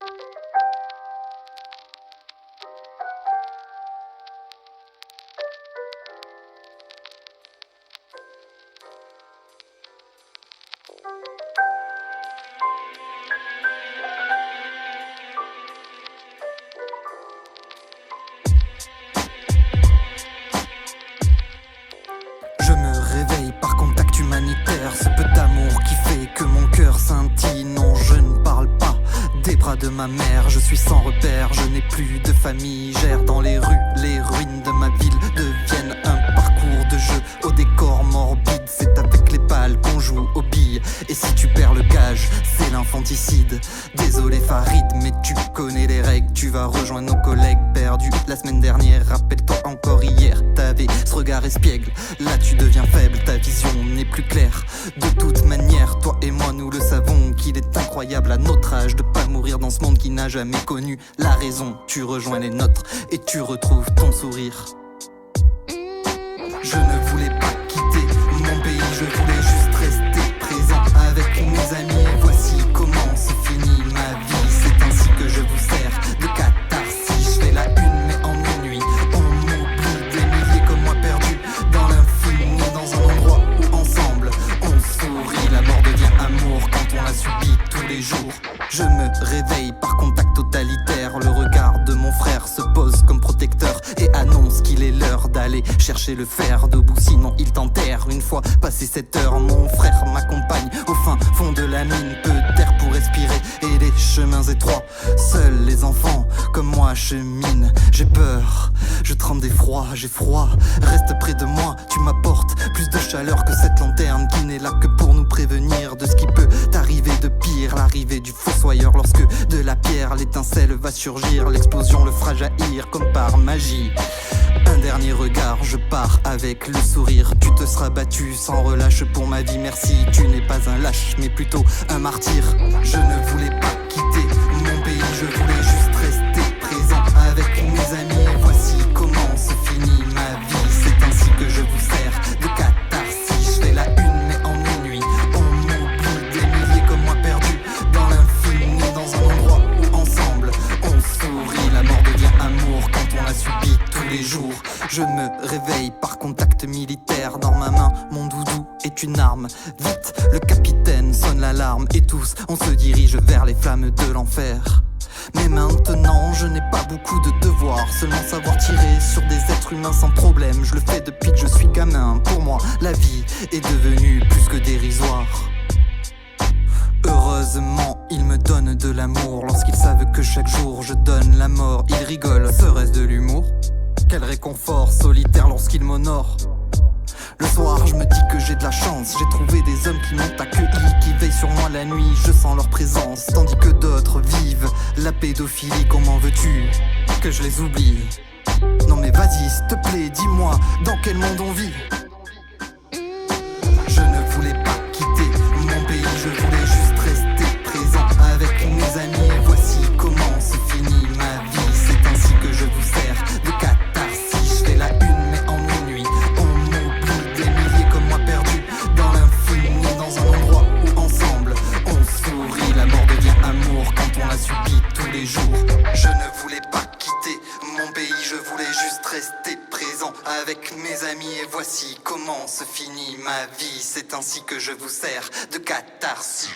Je me réveille par contact humanitaire, ce peu d'amour qui fait que mon cœur scintille. Non, je ne parle pas des bras de ma mère, je suis sans repère, je n'ai plus de famille. J'erre dans les rues, les ruines de ma ville deviennent un parcours de jeu au décor morbide. C'est avec les balles qu'on joue aux billes, et si tu perds le gage, c'est l'infanticide. Désolé Farid, mais tu connais les règles, tu vas rejoindre nos collègues perdus la semaine dernière. Rappelle-toi encore hier, t'avais ce regard espiègle, là tu deviens faible, ta vision n'est plus claire. De toute manière, toi et moi nous le savons, qu'il est incroyable à notre âge de pas mourir dans ce monde qui n'a jamais connu la raison. Tu rejoins les nôtres et tu retrouves ton sourire. Je ne voulais pas quitter mon pays, je voulais juste rester présent avec mes amis. Et voici comment se finit ma vie, c'est ainsi que je vous sers de catharsis. Je fais la une mais en minuit, on oublie des milliers comme moi perdus dans l'infini, dans un endroit où ensemble on sourit. La mort devient amour quand on la subit tous les jours. Je me réveille par contact totalitaire, le regard de mon frère se pose comme protecteur et annonce qu'il est l'heure d'aller chercher le fer debout, sinon il t'enterre. Une fois passé cette heure, mon frère m'accompagne au fin fond de la mine, peu d'air pour respirer et les chemins étroits. Seuls les enfants comme moi cheminent. J'ai peur, je tremble d'effroi, j'ai froid. Reste près de moi, tu m'apportes plus de chaleur que cette lanterne qui n'est là que pour nous prévenir de ce qui peut t'arriver de pire. L'arrivée du fossoyeur lorsque de la pierre l'étincelle va surgir, l'explosion le fera jaillir comme par magie. Un dernier regard, je pars avec le sourire. Tu te seras battu sans relâche pour ma vie, merci. Tu n'es pas un lâche, mais plutôt un martyr. Je ne voulais pas quitter mon pays, je voulais juste rester présent avec mes amis. Et voici comment se finit ma vie, c'est ainsi que je vous sers de catharsis. Je fais la une mais en minuit, on oublie des milliers comme moi perdus dans l'infini, dans un endroit où ensemble on sourit. La mort devient amour quand on la subit tous les jours. Je me réveille par contact militaire, dans ma main mon doudou est une arme. Vite, le capitaine sonne l'alarme et tous on se dirige vers les flammes de l'enfer. Mais maintenant je n'ai pas beaucoup de devoirs, seulement savoir tirer sur des êtres humains sans problème. Je le fais depuis que je suis gamin, pour moi la vie est devenue plus que dérisoire. Heureusement, ils me donnent de l'amour, lorsqu'ils savent que chaque jour je donne la mort. Ils rigolent, serait-ce de l'humour? Quel réconfort solitaire lorsqu'ils m'honorent. Le soir je me dis que j'ai de la chance, j'ai trouvé des hommes qui m'ont accueilli, qui veillent sur moi la nuit, je sens leur présence. Tandis que d'autres vivent la pédophilie, comment veux-tu que je les oublie? Non mais vas-y s'il te plaît, dis-moi dans quel monde on vit. Je ne voulais pas quitter mon pays, je voulais juste rester présent avec mes amis. Et voici comment se finit ma vie, c'est ainsi que je vous sers de catharsis. Je fais la une mais en minuit, on oublie des milliers comme moi perdus dans l'infini, dans un endroit où ensemble on sourit. La mort devient amour quand on la subit tous les jours. Je ne voulais pas quitter mon pays, je voulais juste rester présent avec mes amis. Et voici comment se finit ma vie, c'est ainsi que je vous sers de catharsis.